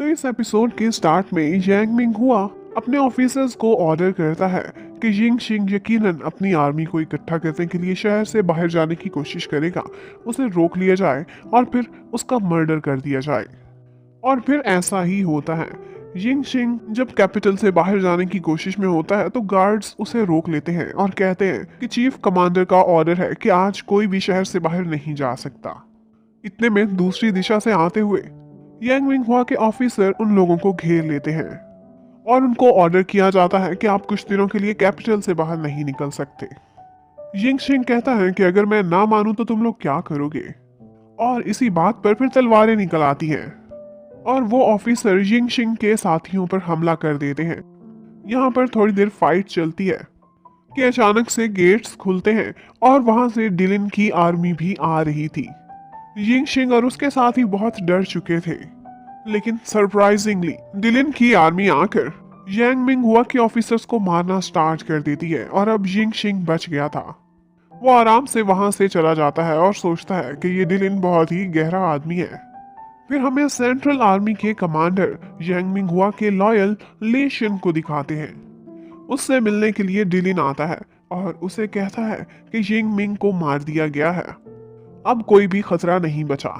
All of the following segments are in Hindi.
तो इस एपिसोड के स्टार्ट में यांग मिंग हुआ अपने ऑफिसर्स को ऑर्डर करता है कि यिंग शिंग यकीनन अपनी आर्मी को इकट्ठा करने के लिए शहर से बाहर जाने की कोशिश करेगा। उसे रोक लिया जाए और फिर उसका मर्डर कर दिया जाए। और फिर ऐसा ही होता है। यिंग शिंग जब कैपिटल से बाहर जाने की कोशिश में होता है तो गार्ड्स उसे रोक लेते हैं और कहते हैं कि चीफ कमांडर का ऑर्डर है कि आज कोई भी शहर से बाहर नहीं जा सकता। इतने में दूसरी दिशा से आते हुए यांग मिंग हुआ के ऑफिसर उन लोगों को घेर लेते हैं और उनको ऑर्डर किया जाता है कि आप कुछ दिनों के लिए कैपिटल से बाहर नहीं निकल सकते। यिंग शिंग कहता है कि अगर मैं ना मानूं तो तुम लोग क्या करोगे, और इसी बात पर फिर तलवारें निकल आती हैं और वो ऑफिसर यिंग शिंग के साथियों पर हमला कर देते हैं। यहाँ पर थोड़ी देर फाइट चलती है कि अचानक से गेट्स खुलते हैं और वहां से डिलिन की आर्मी भी आ रही थी। यिंग शिंग और उसके साथी बहुत डर चुके थे, लेकिन सरप्राइजिंगली डिलिन की आर्मी आकर यांग मिंग हुआ के ऑफिसर्स को मारना स्टार्ट कर देती है और अब यिंग शिंग बच गया था। वो आराम से वहां से चला जाता है और सोचता है कि ये डिलिन बहुत ही गहरा आदमी है। फिर हमें सेंट्रल आर्मी के कमांडर यांग मिंग हुआ के लॉयल ले शिन को दिखाते हैं। उससे मिलने के लिए डिलिन आता है और उसे कहता है कि यिंग मिंग को मार दिया गया है, अब कोई भी खतरा नहीं बचा,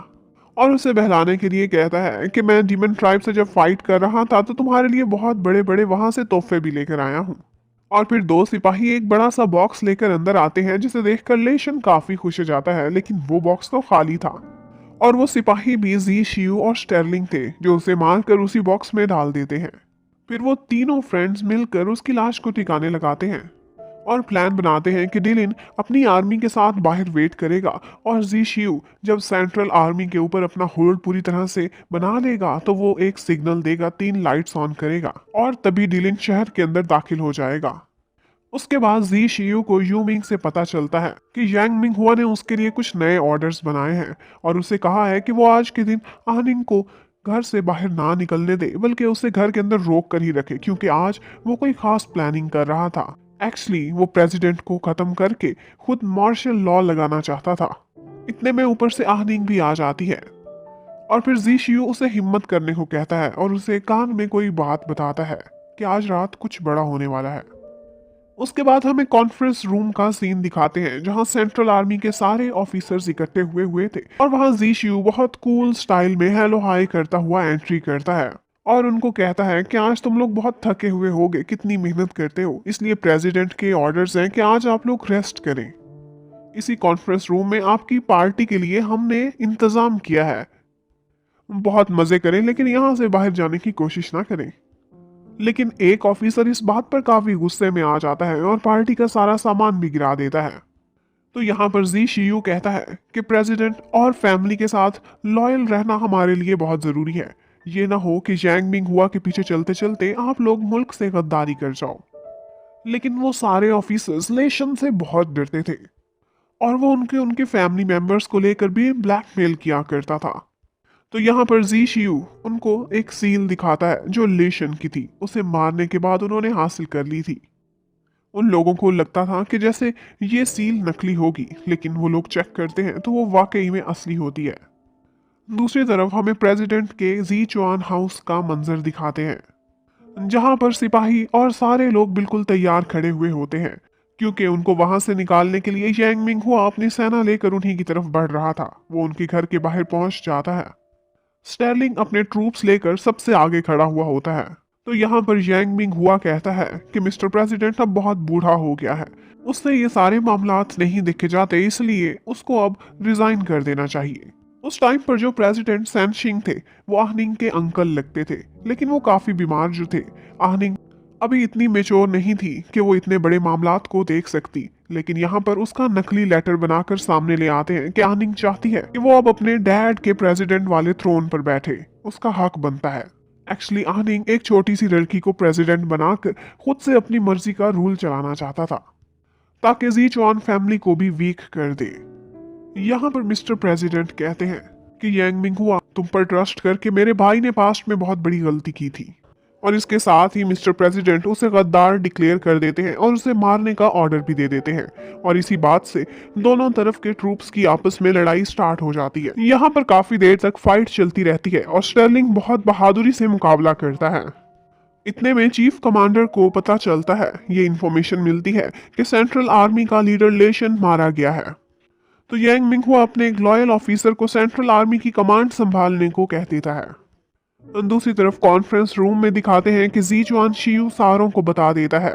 और उसे बहलाने के लिए कहता है कि मैं डीमन ट्राइब से जब फाइट कर रहा था तो तुम्हारे लिए बहुत बड़े बड़े वहां से तोहफे भी लेकर आया हूँ। और फिर दो सिपाही एक बड़ा सा बॉक्स लेकर अंदर आते हैं जिसे देखकर लेशन काफी खुश हो जाता है, लेकिन वो बॉक्स तो खाली था और वो सिपाही भी जी शियू और स्टेरलिंग थे जो उसे मारकर उसी बॉक्स में डाल देते हैं। फिर वो तीनों फ्रेंड्स मिलकर उसकी लाश को ठिकाने लगाते हैं और प्लान बनाते हैं कि डिलिन अपनी आर्मी के साथ बाहर वेट करेगा और जी शियू जब सेंट्रल आर्मी के ऊपर अपना होल्ड पूरी तरह से बना लेगा तो वो एक सिग्नल देगा, 3 लाइट्स ऑन करेगा और तभी डिलिन शहर के अंदर दाखिल हो जाएगा। उसके बाद जी शियू को यू मिंग से पता चलता है कि यांग मिंग हुआ ने उसके लिए कुछ नए ऑर्डर्स बनाए हैं और उसे कहा है कि वो आज के दिन आनिंग को घर से बाहर ना निकलने दे, बल्कि उसे घर के अंदर रोक कर ही रखे, क्योंकि आज वो कोई खास प्लानिंग कर रहा था। एक्चुअली वो प्रेसिडेंट को खत्म करके खुद मार्शल लॉ लगाना चाहता था। इतने में ऊपर से आहनिंग भी आ जाती है और फिर जी शियू उसे हिम्मत करने को कहता है और उसे कान में कोई बात बताता है कि आज रात कुछ बड़ा होने वाला है। उसके बाद हमें कॉन्फ्रेंस रूम का सीन दिखाते हैं जहां सेंट्रल आर्मी के सारे ऑफिसर्स इकट्ठे हुए हुए थे और वहां जी शियू बहुत कूल स्टाइल में हेलो हाय करता हुआ एंट्री करता है और उनको कहता है कि आज तुम लोग बहुत थके हुए होगे, कितनी मेहनत करते हो, इसलिए प्रेसिडेंट के ऑर्डर्स हैं कि आज आप लोग रेस्ट करें। इसी कॉन्फ्रेंस रूम में आपकी पार्टी के लिए हमने इंतजाम किया है, बहुत मजे करें लेकिन यहाँ से बाहर जाने की कोशिश ना करें। लेकिन एक ऑफिसर इस बात पर काफी गुस्से में आ जाता है और पार्टी का सारा सामान भी गिरा देता है। तो यहाँ पर जी शियू कहता है कि प्रेसिडेंट और फैमिली के साथ लॉयल रहना हमारे लिए बहुत जरूरी है। ये ना हो कि यांग मिंग हुआ के पीछे चलते चलते आप लोग मुल्क से गद्दारी कर जाओ। लेकिन वो सारे ऑफिसर्स लेशन से बहुत डरते थे और वो उनके उनके फैमिली मेंबर्स को लेकर भी ब्लैकमेल किया करता था। तो यहाँ पर जी शियू उनको एक सील दिखाता है जो लेशन की थी, उसे मारने के बाद उन्होंने हासिल कर ली थी। उन लोगों को लगता था कि जैसे ये सील नकली होगी, लेकिन वो लोग चेक करते हैं तो वो वाकई में असली होती है। दूसरी तरफ हमें प्रेसिडेंट के जी चुआन हाउस का मंजर दिखाते हैं जहां पर सिपाही और सारे लोग बिल्कुल तैयार खड़े हुए होते हैं, क्योंकि उनको वहां से निकालने के लिए यांग मिंग हुआ अपनी सेना लेकर उन्हीं की तरफ बढ़ रहा था। वो उनके घर के बाहर पहुंच जाता है। स्टर्लिंग अपने ट्रूप्स लेकर सबसे आगे खड़ा हुआ होता है। तो यहाँ पर यांग मिंग हुआ कहता है कि मिस्टर प्रेसिडेंट अब बहुत बूढ़ा हो गया है, उससे ये सारे मामलात नहीं देखे जाते, इसलिए उसको अब रिजाइन कर देना चाहिए। उस टाइम पर जो प्रेसिडेंट सैनशिंग थे वो आहनिंग के अंकल लगते थे, लेकिन वो काफी बीमार जो थे। आहनिंग अभी इतनी मेच्योर नहीं थी कि वो इतने बड़े मामलात को देख सकती, लेकिन यहाँ पर उसका नकली लेटर बनाकर सामने ले आते हैं कि आहनिंग चाहती है कि वो अब अपने डैड के प्रेसिडेंट वाले थ्रोन पर बैठे, उसका हक बनता है। एक्चुअली आहनिंग एक छोटी सी लड़की को प्रेसिडेंट बनाकर खुद से अपनी मर्जी का रूल चलाना चाहता था ताकि जी चुआन फैमिली को भी वीक कर दे। यहाँ पर मिस्टर प्रेसिडेंट कहते हैं कि यांग मिंग हुआ, तुम पर ट्रस्ट करके मेरे भाई ने पास्ट में बहुत बड़ी गलती की थी और इसके साथ ही मिस्टर प्रेसिडेंट उसे गद्दार डिक्लेयर कर देते हैं और उसे मारने का ऑर्डर भी दे देते हैं। और इसी बात से दोनों तरफ के ट्रूप्स की आपस में लड़ाई स्टार्ट हो जाती है। यहाँ पर काफी देर तक फाइट चलती रहती है और स्टर्लिंग बहुत बहादुरी से मुकाबला करता है। इतने में चीफ कमांडर को पता चलता है, ये इन्फॉर्मेशन मिलती है कि सेंट्रल आर्मी का लीडर लेशन मारा गया है। तो यांग मिंगहुआ अपने एक लॉयल ऑफिसर को सेंट्रल आर्मी की कमांड संभालने को कह देता है। दूसरी तरफ कॉन्फ्रेंस रूम में दिखाते हैं कि ज़ीचुआन शियू सारों को बता देता है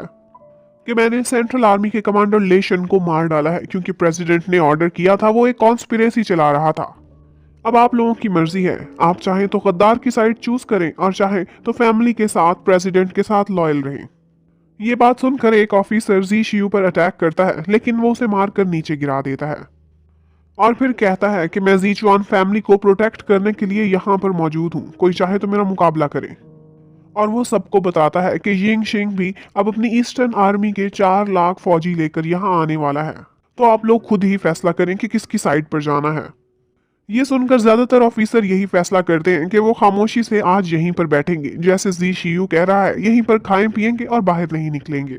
कि मैंने सेंट्रल आर्मी के कमांडर लेशन को मार डाला है, क्योंकि प्रेसिडेंट ने ऑर्डर किया था, वो एक कॉन्स्पिरेसी चला रहा था। अब आप लोगों की मर्जी है, आप चाहें तो गद्दार की साइड चूज करें और चाहें तो फैमिली के साथ प्रेसिडेंट के साथ लॉयल रहें। ये बात सुनकर एक ऑफिसर जी शियू पर अटैक करता है, लेकिन वो उसे मारकर नीचे गिरा देता है और फिर कहता है कि मैं ज़ीचुआन फैमिली को प्रोटेक्ट करने के लिए यहाँ पर मौजूद हूँ, कोई चाहे तो मेरा मुकाबला करे। और वो सबको बताता है कि यिंग शिंग भी अब अपनी ईस्टर्न आर्मी के 4 लाख फौजी लेकर यहाँ आने वाला है। तो आप लोग खुद ही फैसला करें कि किसकी साइड पर जाना है। ये सुनकर ज्यादातर ऑफिसर यही फैसला करते हैं कि वो खामोशी से आज यहीं पर बैठेंगे, जैसे जी शियू कह रहा है, यहीं पर खाएं पिएंगे और बाहर नहीं निकलेंगे।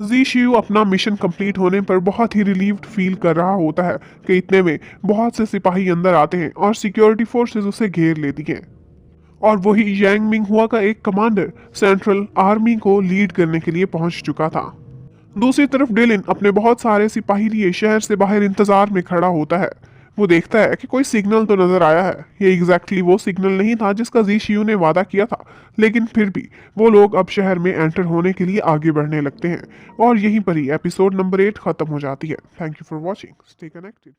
जी शियू अपना मिशन कंप्लीट होने पर बहुत ही रिलीव्ड फील कर रहा होता है कि इतने में बहुत से सिपाही अंदर आते हैं और सिक्योरिटी फोर्सेस उसे घेर लेती हैं। और वही यांग मिंगहुआ का एक कमांडर सेंट्रल आर्मी को लीड करने के लिए पहुंच चुका था। दूसरी तरफ डेलिन अपने बहुत सारे सिपाही लिए शहर से बाहर इंतजार में खड़ा होता है। वो देखता है कि कोई सिग्नल तो नजर आया है। ये एग्जैक्टली वो सिग्नल नहीं था जिसका जी शियू ने वादा किया था, लेकिन फिर भी वो लोग अब शहर में एंटर होने के लिए आगे बढ़ने लगते हैं। और यहीं पर ही एपिसोड नंबर 8 खत्म हो जाती है। Thank you for watching, stay connected.